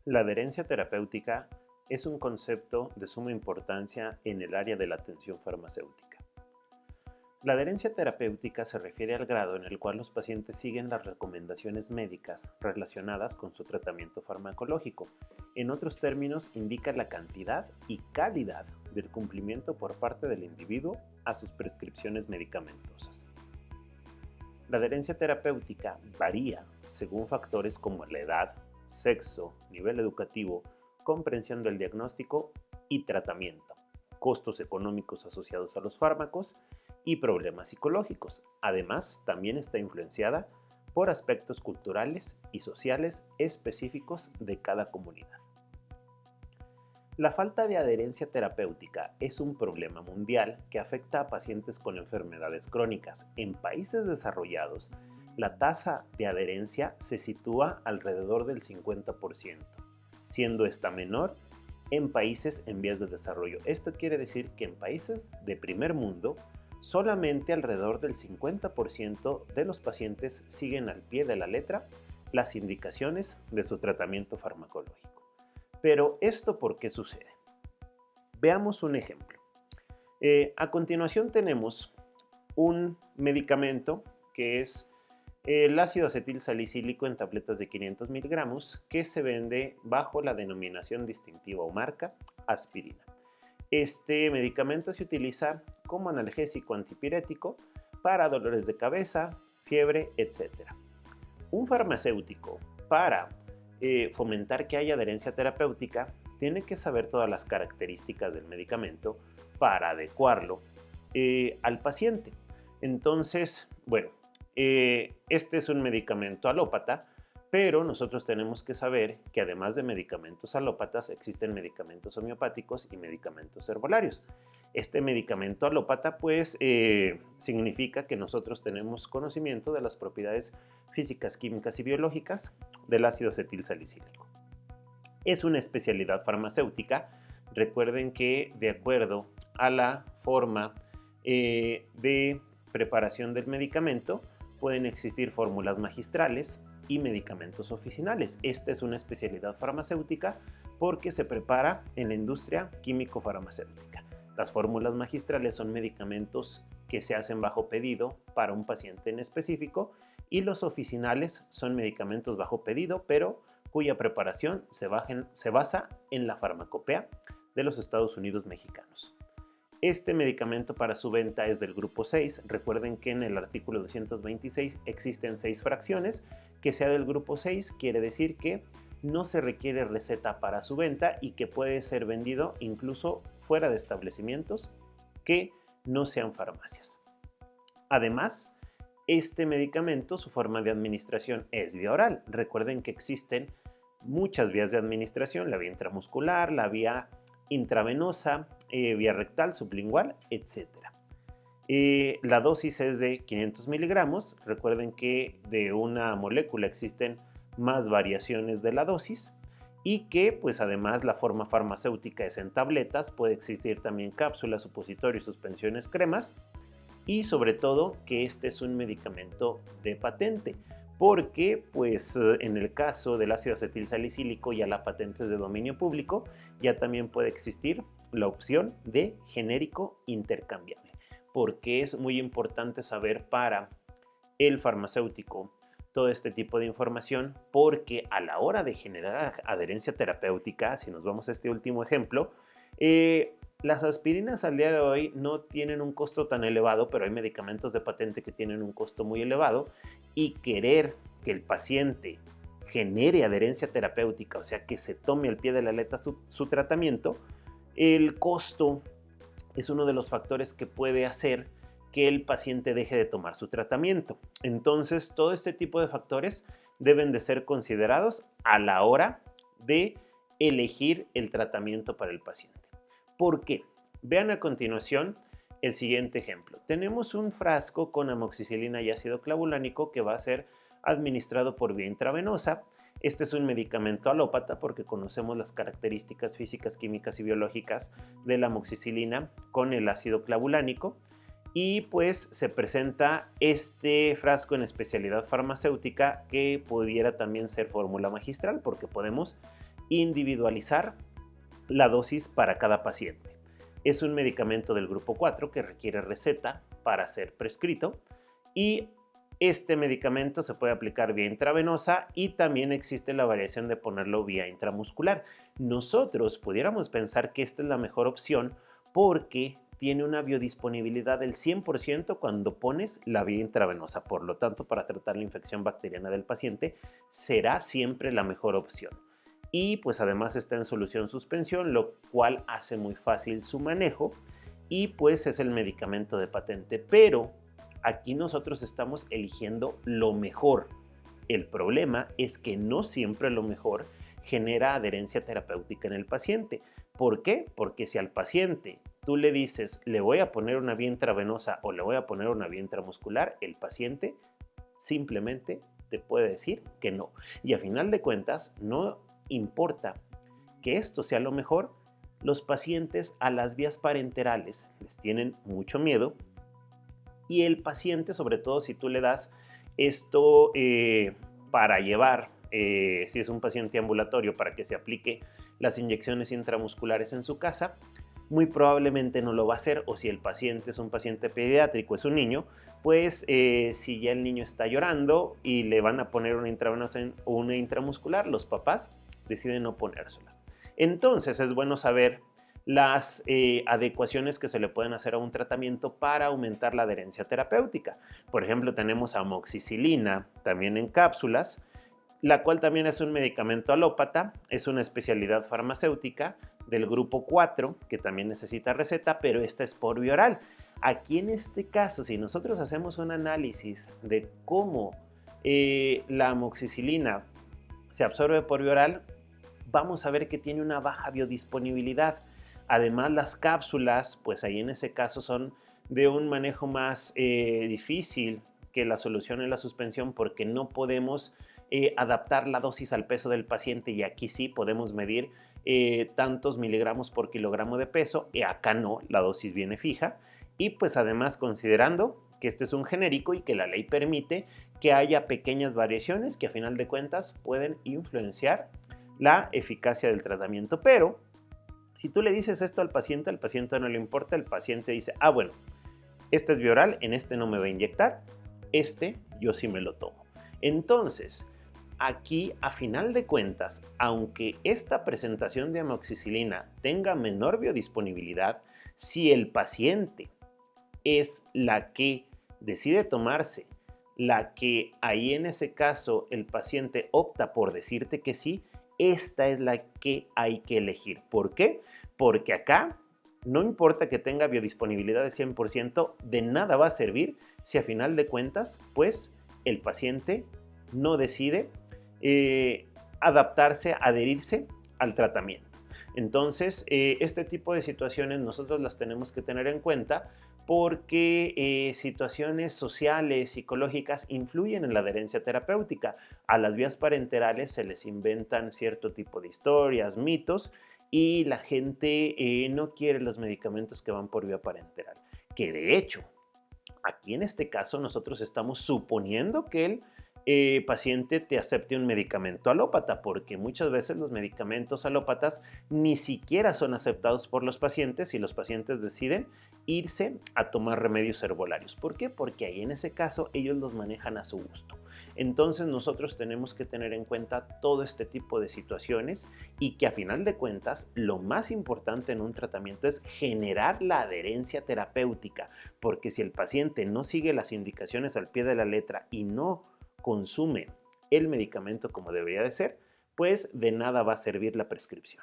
La adherencia terapéutica es un concepto de suma importancia en el área de la atención farmacéutica. La adherencia terapéutica se refiere al grado en el cual los pacientes siguen las recomendaciones médicas relacionadas con su tratamiento farmacológico. En otros términos, indica la cantidad y calidad del cumplimiento por parte del individuo a sus prescripciones medicamentosas. La adherencia terapéutica varía según factores como la edad, sexo, nivel educativo, comprensión del diagnóstico y tratamiento, costos económicos asociados a los fármacos y problemas psicológicos. Además, también está influenciada por aspectos culturales y sociales específicos de cada comunidad. La falta de adherencia terapéutica es un problema mundial que afecta a pacientes con enfermedades crónicas. En países desarrollados, la tasa de adherencia se sitúa alrededor del 50%, siendo esta menor en países en vías de desarrollo. Esto quiere decir que en países de primer mundo, solamente alrededor del 50% de los pacientes siguen al pie de la letra las indicaciones de su tratamiento farmacológico. Pero ¿esto por qué sucede? Veamos un ejemplo. A continuación tenemos un medicamento que es el ácido acetil salicílico en tabletas de 500 miligramos que se vende bajo la denominación distintiva o marca aspirina. Este medicamento se utiliza como analgésico antipirético para dolores de cabeza, fiebre, etc. Un farmacéutico para fomentar que haya adherencia terapéutica tiene que saber todas las características del medicamento para adecuarlo al paciente. Entonces, bueno, este es un medicamento alópata, pero nosotros tenemos que saber que además de medicamentos alópatas existen medicamentos homeopáticos y medicamentos herbolarios. Este medicamento alópata pues significa que nosotros tenemos conocimiento de las propiedades físicas, químicas y biológicas del ácido acetil salicílico. Es una especialidad farmacéutica. Recuerden que de acuerdo a la forma de preparación del medicamento pueden existir fórmulas magistrales y medicamentos oficinales. Esta es una especialidad farmacéutica porque se prepara en la industria químico-farmacéutica. Las fórmulas magistrales son medicamentos que se hacen bajo pedido para un paciente en específico y los oficinales son medicamentos bajo pedido, pero cuya preparación se basa en la farmacopea de los Estados Unidos mexicanos. Este medicamento para su venta es del grupo 6. Recuerden que en el artículo 226 existen 6 fracciones. Que sea del grupo 6 quiere decir que no se requiere receta para su venta y que puede ser vendido incluso fuera de establecimientos que no sean farmacias. Además, este medicamento, su forma de administración es vía oral. Recuerden que existen muchas vías de administración, la vía intramuscular, la vía intravenosa, vía rectal, sublingual, etc. La dosis es de 500 miligramos. Recuerden que de una molécula existen más variaciones de la dosis y que pues además la forma farmacéutica es en tabletas, puede existir también cápsulas, supositorios, suspensiones, cremas y sobre todo que este es un medicamento de patente porque pues en el caso del ácido acetil salicílico ya la patente es de dominio público, ya también puede existir la opción de genérico intercambiable, porque es muy importante saber para el farmacéutico todo este tipo de información, porque a la hora de generar adherencia terapéutica, si nos vamos a este último ejemplo, las aspirinas al día de hoy no tienen un costo tan elevado, pero hay medicamentos de patente que tienen un costo muy elevado y querer que el paciente genere adherencia terapéutica, o sea, que se tome al pie de la letra su tratamiento, el costo es uno de los factores que puede hacer que el paciente deje de tomar su tratamiento. Entonces, todo este tipo de factores deben de ser considerados a la hora de elegir el tratamiento para el paciente. ¿Por qué? Vean a continuación el siguiente ejemplo. Tenemos un frasco con amoxicilina y ácido clavulánico que va a ser administrado por vía intravenosa. Este es un medicamento alópata porque conocemos las características físicas, químicas y biológicas de la amoxicilina con el ácido clavulánico. Y pues se presenta este frasco en especialidad farmacéutica que pudiera también ser fórmula magistral porque podemos individualizar la dosis para cada paciente. Es un medicamento del grupo 4 que requiere receta para ser prescrito y este medicamento se puede aplicar vía intravenosa y también existe la variación de ponerlo vía intramuscular. Nosotros pudiéramos pensar que esta es la mejor opción porque tiene una biodisponibilidad del 100% cuando pones la vía intravenosa. Por lo tanto, para tratar la infección bacteriana del paciente será siempre la mejor opción. Y pues además está en solución suspensión, lo cual hace muy fácil su manejo y pues es el medicamento de patente. Pero aquí nosotros estamos eligiendo lo mejor. El problema es que no siempre lo mejor genera adherencia terapéutica en el paciente. ¿Por qué? Porque si al paciente tú le dices, le voy a poner una vía intravenosa o le voy a poner una vía intramuscular, el paciente simplemente te puede decir que no. Y a final de cuentas, no importa que esto sea lo mejor, los pacientes a las vías parenterales les tienen mucho miedo y el paciente, sobre todo si tú le das esto para llevar, si es un paciente ambulatorio, para que se aplique las inyecciones intramusculares en su casa, muy probablemente no lo va a hacer, o si el paciente es un paciente pediátrico, es un niño, pues si ya el niño está llorando y le van a poner una intravenosa o una intramuscular, los papás deciden no ponérsela. Entonces es bueno saber las adecuaciones que se le pueden hacer a un tratamiento para aumentar la adherencia terapéutica. Por ejemplo, tenemos amoxicilina, también en cápsulas, la cual también es un medicamento alópata, es una especialidad farmacéutica del grupo 4, que también necesita receta, pero esta es por vía oral. Aquí en este caso, si nosotros hacemos un análisis de cómo la amoxicilina se absorbe por vía oral, vamos a ver que tiene una baja biodisponibilidad. Además, las cápsulas, pues ahí en ese caso son de un manejo más difícil que la solución en la suspensión porque no podemos adaptar la dosis al peso del paciente y aquí sí podemos medir tantos miligramos por kilogramo de peso y acá no, la dosis viene fija y pues además considerando que este es un genérico y que la ley permite que haya pequeñas variaciones que a final de cuentas pueden influenciar la eficacia del tratamiento, pero si tú le dices esto al paciente no le importa, el paciente dice, ah bueno, este es vía oral, en este no me va a inyectar, este yo sí me lo tomo. Entonces, aquí a final de cuentas, aunque esta presentación de amoxicilina tenga menor biodisponibilidad, si el paciente es la que decide tomarse, la que ahí en ese caso el paciente opta por decirte que sí, esta es la que hay que elegir. ¿Por qué? Porque acá no importa que tenga biodisponibilidad de 100%, de nada va a servir si a final de cuentas, pues el paciente no decide adaptarse, adherirse al tratamiento. Entonces, este tipo de situaciones nosotros las tenemos que tener en cuenta porque situaciones sociales, psicológicas influyen en la adherencia terapéutica. A las vías parenterales se les inventan cierto tipo de historias, mitos y la gente no quiere los medicamentos que van por vía parenteral. Que de hecho, aquí en este caso nosotros estamos suponiendo que el paciente te acepte un medicamento alópata, porque muchas veces los medicamentos alópatas ni siquiera son aceptados por los pacientes y los pacientes deciden irse a tomar remedios herbolarios. ¿Por qué? Porque ahí en ese caso ellos los manejan a su gusto. Entonces nosotros tenemos que tener en cuenta todo este tipo de situaciones y que a final de cuentas lo más importante en un tratamiento es generar la adherencia terapéutica, porque si el paciente no sigue las indicaciones al pie de la letra y no consume el medicamento como debería de ser, pues de nada va a servir la prescripción.